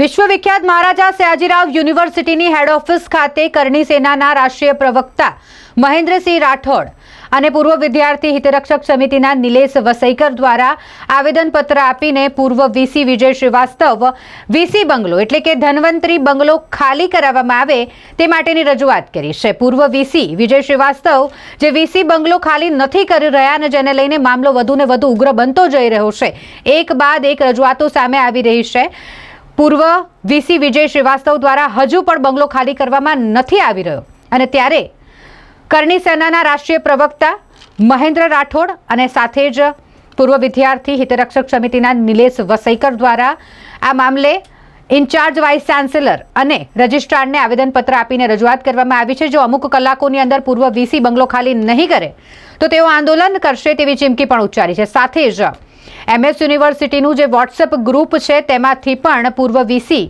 વિશ્વવિખ્યાત મહારાજા સયાજીરાવ યુનિવર્સિટીની હેડ ઓફિસ ખાતે કરણી સેનાના રાષ્ટ્રીય પ્રવક્તા મહેન્દ્રસિંહ રાઠોડ અને પૂર્વ વિદ્યાર્થી હિતરક્ષક સમિતિના નિલેશ વસઈકર દ્વારા આવેદનપત્ર આપીને પૂર્વ વીસી વિજય શ્રીવાસ્તવ વીસી બંગલો એટલે કે ધન્વંતરી બંગલો ખાલી કરાવવામાં આવે તે માટેની રજૂઆત કરી છે। પૂર્વ વીસી વિજય શ્રીવાસ્તવ જે વીસી બંગલો ખાલી નથી કરી રહ્યા અને જેને લઈને મામલો વધુને વધુ ઉગ્ર બનતો જઈ રહ્યો છે। એક બાદ એક રજૂઆતો સામે આવી રહી છે। પૂર્વ વીસી વિજય શ્રીવાસ્તવ દ્વારા હજુ પણ બંગલો ખાલી કરવામાં નથી આવી રહ્યો અને ત્યારે કરણી સેનાના રાષ્ટ્રીય પ્રવક્તા મહેન્દ્ર રાઠોડ અને સાથે જ પૂર્વ વિદ્યાર્થી હિતરક્ષક સમિતિના નિલેશ વસઈકર દ્વારા આ મામલે ઇન્ચાર્જ વાઇસ ચાન્સેલર અને રજિસ્ટ્રારને આવેદનપત્ર આપીને રજૂઆત કરવામાં આવી છે। જો અમુક કલાકોની અંદર પૂર્વ વીસી બંગલો ખાલી નહીં કરે તો તેઓ આંદોલન કરશે તેવી ચીમકી પણ ઉચ્ચારી છે। સાથે જ એમએસ યુનિવર્સિટીનું જે વોટ્સએપ ગ્રુપ છે તેમાંથી પણ પૂર્વ વીસી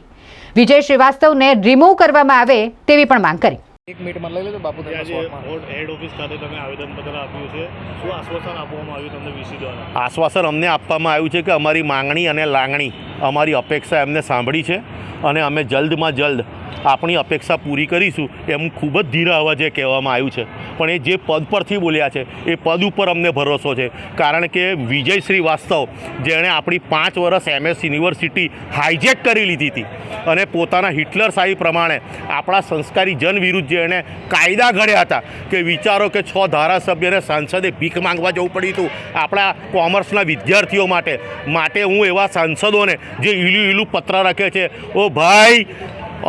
વિજય શ્રીવાસ્તવને રિમૂવ કરવામાં આવે તેવી પણ માંગ કરી। એક મિનિટમાં લઈ લેજો બાપુ હેડ ઓફિસ ખાતે તમે આવેદનપત્ર આપ્યું છે, શું આશ્વાસન આપવામાં આવ્યું તમને વીસી દ્વારા? આશ્વાસન અમને આપવામાં આવ્યું છે કે અમારી માંગણી અને લાગણી, અમારી અપેક્ષા એમને સાંભળી છે અને અમે જલ્દમાં જલ્દ આપણી અપેક્ષા પૂરી કરીશું એમ ખૂબ જ ધીરા અવાજે કહેવામાં આવ્યું છે। પણ એ જે પદ પરથી બોલ્યા છે એ પદ ઉપર અમને ભરોસો છે, કારણ કે વિજય શ્રીવાસ્તવ જેણે આપણી 5 વર્ષ એમએસ યુનિવર્સિટી હાઇજેક કરી લીધી હતી અને પોતાના હિટલરશાહી પ્રમાણે આપણા સંસ્કારી જન વિરુદ્ધ જેણે કાયદા ઘડ્યા હતા કે વિચારો કે 6 ધારાસભ્યને સાંસદે ભીખ માંગવા જવું પડ્યું હતું આપણા કોમર્સના વિદ્યાર્થીઓ માટે હું એવા સાંસદોને જે ઈલું પત્ર રાખે છે, ઓ ભાઈ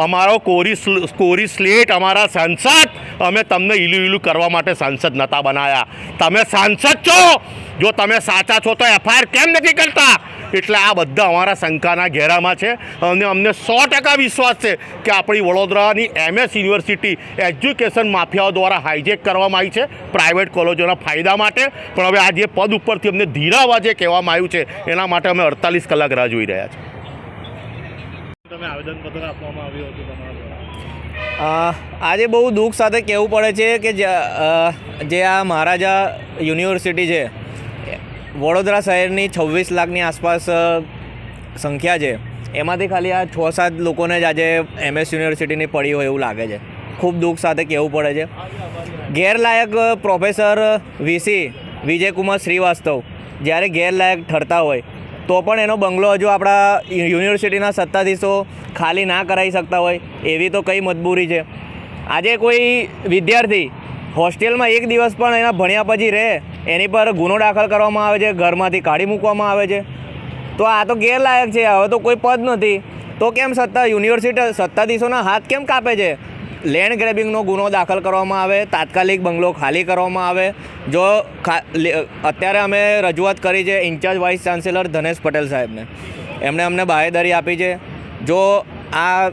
અમારો કોરી સ્લેટ અમારા સાંસદ, અમે તમને ઈલું કરવા માટે સાંસદ નહોતા બનાવ્યા, તમે સાંસદ છો, જો તમે સાચા છો તો એફઆઈઆર કેમ નથી કરતા? એટલે આ બધા અમારા શંકાના ઘેરામાં છે અને અમને 100% વિશ્વાસ છે કે આપણી વડોદરાની એમએસ યુનિવર્સિટી એજ્યુકેશન માફિયાઓ દ્વારા હાઇજેક કરવામાં આવી છે પ્રાઇવેટ કોલેજોના ફાયદા માટે। પણ હવે આ જે પદ ઉપરથી અમને ધીરા અવાજે કહેવામાં આવ્યું છે એના માટે અમે 48 કલાક રાહ જોઈ રહ્યા છીએ। તમે આવેદનપત્ર આપવામાં આવ્યું હતું તમારા દ્વારા? આજે બહુ દુઃખ સાથે કહેવું પડે છે કે જે આ મહારાજા યુનિવર્સિટી છે, વડોદરા શહેરની 26 લાખની આસપાસ સંખ્યા છે, એમાંથી ખાલી આ 6-7 લોકોને જ આજે એમએસ યુનિવર્સિટીની પડી હોય એવું લાગે છે। ખૂબ દુઃખ સાથે કહેવું પડે છે। ગેરલાયક પ્રોફેસર વીસી વિજયકુમાર શ્રીવાસ્તવ જ્યારે ગેરલાયક ઠરતા હોય તો પણ એનો બંગલો હજુ આપણા યુનિવર્સિટીના સત્તાધીશો ખાલી ના કરાવી શકતા હોય એવી તો કઈ મજબૂરી છે? આજે કોઈ વિદ્યાર્થી હોસ્ટેલમાં એક દિવસ પણ એના ભણ્યા પછી રહે એની પર ગુનો દાખલ કરવામાં આવે છે, ઘરમાંથી કાઢી મૂકવામાં આવે છે, તો આ તો ગેરલાયક છે। હવે તો કોઈ પદ નથી તો કેમ યુનિવર્સિટી સત્તાધીશોના હાથ કેમ કાપે છે? લેન્ડ ગ્રેબિંગનો ગુનો દાખલ કરવામાં આવે, તાત્કાલિક બંગલો ખાલી કરવામાં આવે। જો અત્યારે અમે રજૂઆત કરી છે incharge vice chancellor Dhanesh Patel સાહેબને, એમણે અમને બાહેધરી આપી છે જો આ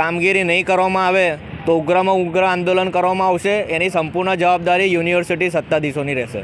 કામગીરી નહીં કરવામાં આવે તો ઉગ્રમાં ઉગ્ર આંદોલન કરવામાં આવશે। એની સંપૂર્ણ જવાબદારી યુનિવર્સિટી સત્તાધીશોની રહેશે।